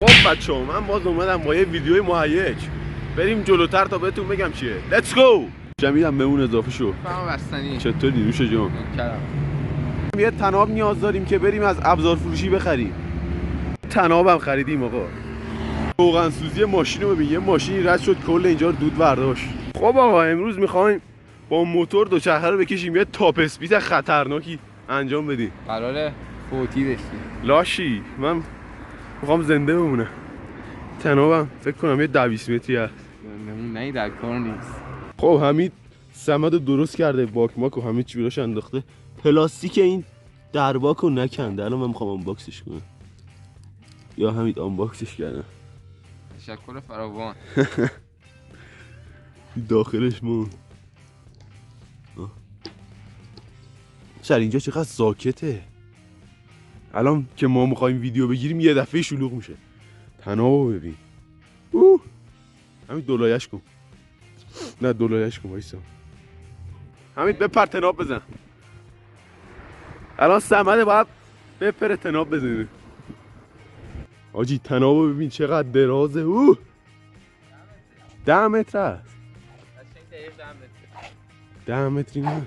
خب بچه‌ها من باز اومدم با یه ویدیوی مهیج. بریم جلوتر تا بهتون بگم چیه. Let's go. جمیدم به اون اضافه شو. فهم بستنی. چطوری نوش جان؟ کلام. یه تناب نیاز داریم که بریم از ابزار فروشی بخریم. تنابم خریدیم آقا. روغن سوزی ماشین رو ببین، یه ماشینی رد شد کل اینجا رو دود برداشت. خب آقا امروز میخوایم با موتور دوچرخه رو بکشیم یه تاپ اسپید خطرناکی انجام بدیم. قراره فوتی بشی. لاشی من میخوام زنده بمونم. تنابم فکر کنم یه 20 متری هست. نه در کار نیست. خب حمید صمد رو درست کرده، باک و همه چی براش انداخته. پلاستیک این در باک رو نکنده. الان من میخوام آنباکسش کنم. یا حمید آنباکسش کردم. تشکر فراوان. داخلش مون سر اینجا چقدر ساکته. الان که ما میخوایم ویدیو بگیریم یه دفعه شلوغ میشه. تنابو ببین. همین دولایش کن. نه دولایش کن وایسا. همین بپر تناب بزن. الان صمد باید بپره تناب بزنه. آجی تنابو ببین چقدر درازه. 10 متر است. 10 متری نه.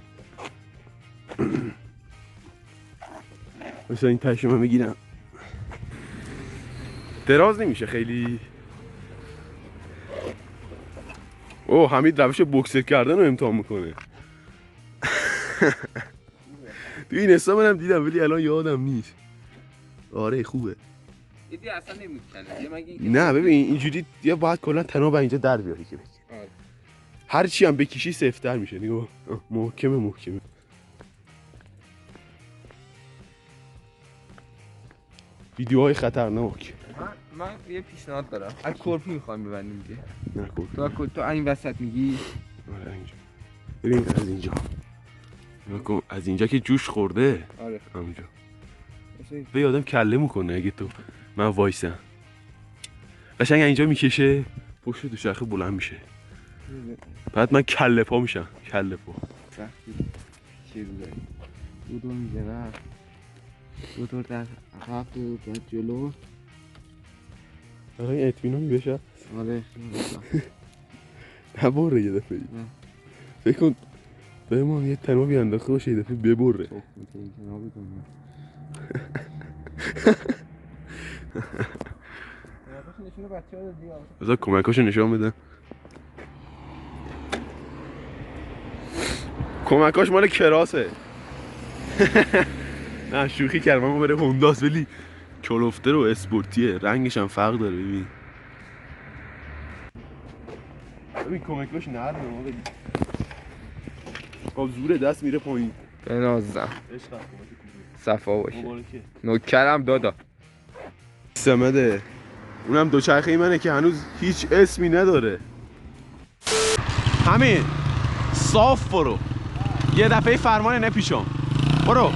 مثلا این تشم من بگیرم. دراز نمیشه خیلی. اوه حمید روش بوکسر کردن رو امتحان میکنه. تو این حساب منم دیدم ولی الان یادم نیست. آره خوبه. دیدی اصلا نمی‌کنه. نه ببین اینجوری یا باید کلا تناب اینجا در بیاری که بگی. هر چی هم بکشی سفت‌تر میشه. نگاه محکمه. ویدیوهای خطرناک. من یه پیشنهاد دارم. از کورپی می‌خوام ببندیم دیگه. نه تو این وسط میگی. آره اینجا. ببین از اینجا. از اینجا که جوش خورده. آره. همینجا. به یادم کله میکنه اگه تو من وایسم. قشنگ اینجا میکشه پشت دوچرخه بلند میشه. بعد من کله پا میشم. کله پا. چی رو داری؟ دو میزنه. دو در عقب در جلو. آره اطمینانی بشه. آره. نبره یه دفعه. فکر کن به ما یه تنابی انداخته باشه یه دفعه ببره. بذار کمکاشو نشون بده. کمکاش مال کراسه. نه شوخی کردم اما بره هونداست ولی کلوفته رو اسپورتیه. رنگش هم فرق داره ببین. ببین کمکاش نرمه ما ببین. با زور دست میره پایین. بنازم. صفا باشه. مبارکه. نوکرم دادا. سمده. اونم دوچرخه منه که هنوز هیچ اسمی نداره. همین صاف برو. یه دفعه فرمان نپیچم. برو.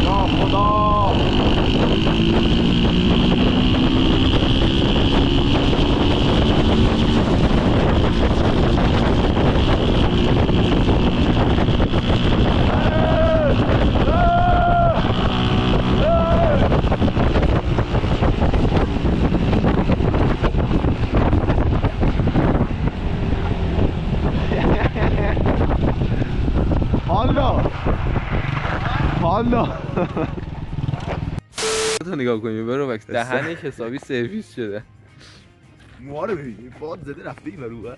یا خدا. حالا تو نگاه کنیم برو وقت دهنش حسابی سرویس شده. موها رو ببین باد زده رفته این برو.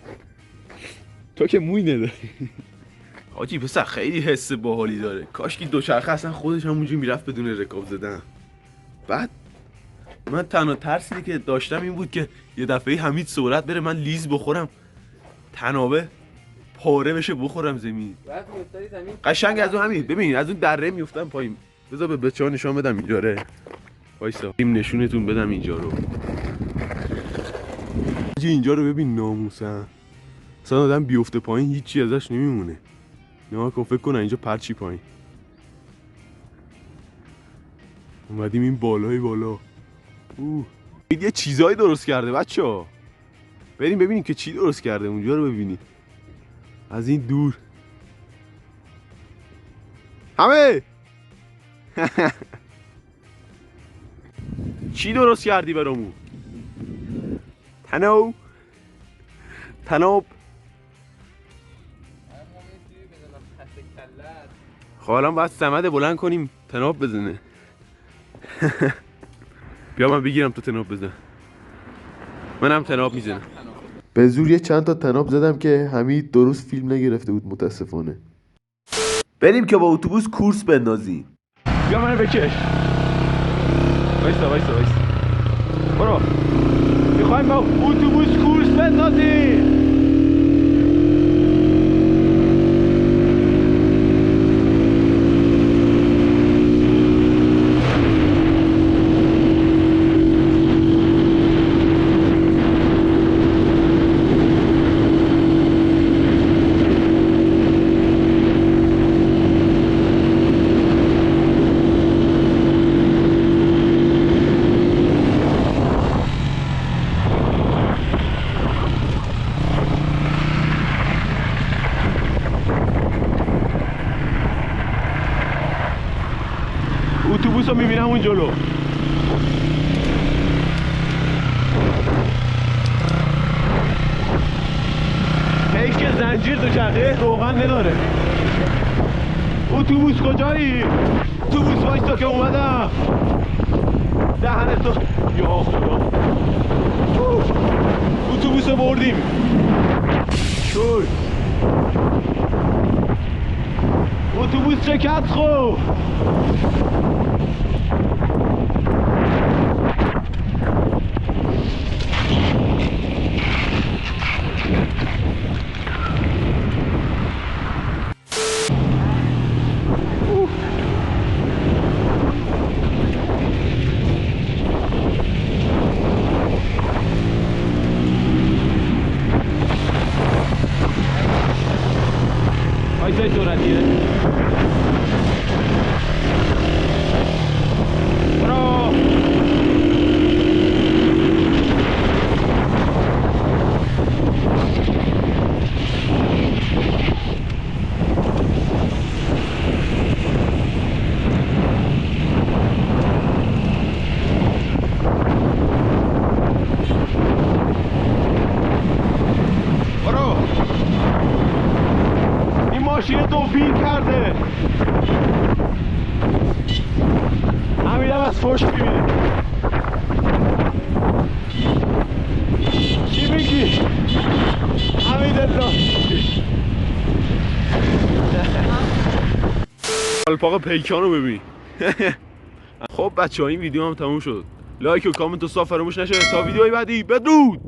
تو که موی نداری. حاجی پسر خیلی حس باحالی داره. کاش که دوچرخه اصلا خودش همونجوری میرفت بدون رکاب زدن. بعد من تنها ترسی که داشتم این بود که یه دفعه حمید سرعت بره من لیز بخورم تنابه پاره بشه بخورم زمین. قشنگ از اون همین ببین از اون دره میافتم پایین. بذار به بچه‌ها نشون بدم اینجا ره. وایسا این نشونتون بدم اینجا رو. اینجا رو ببین ناموسن. اصلا آدم بیفته پایین هیچی ازش نمیمونه. نه کن فکر کنن اینجا پرچی پایین. اومدیم این بالای بالا. یه چیزایی درست کرده بچه‌ها. بریم ببینیم که چی درست کرده اونجا رو ببینید. از این دور همه چی درست کردی برامون؟ تناب خب الان باید سمد بلند کنیم تناب بزنه. بیا من بگیرم تو تناب بزن. منم تناب میزنم. به زور یه چند تا تناب زدم که حمید درست فیلم نگرفته بود متاسفانه. بریم که با اتوبوس کورس بندازیم. بیا منو بکش. وایسا برو. میخوایم با اتوبوس کورس بندازیم. اتوبوس رو میبینم اون جلو. حیف که زنجیر دوچرخه روغن نداره. اتوبوس کجایی؟ اتوبوس وایستا که اومدم. دهنتو یا خدا. اتوبوس رو بردیم. شوی اتوبوس شکست خو. وایسای سرعتیه. برو. برو. ماشین دوپین کرده. حمیدم از پشت میبینه. چی میگی؟ حمید الله الپاق پیکانو ببین. خب بچه ها این ویدیو هم تموم شد. لایک و کامنت و فراموش نشه تا ویدیوی بعدی. بدرود.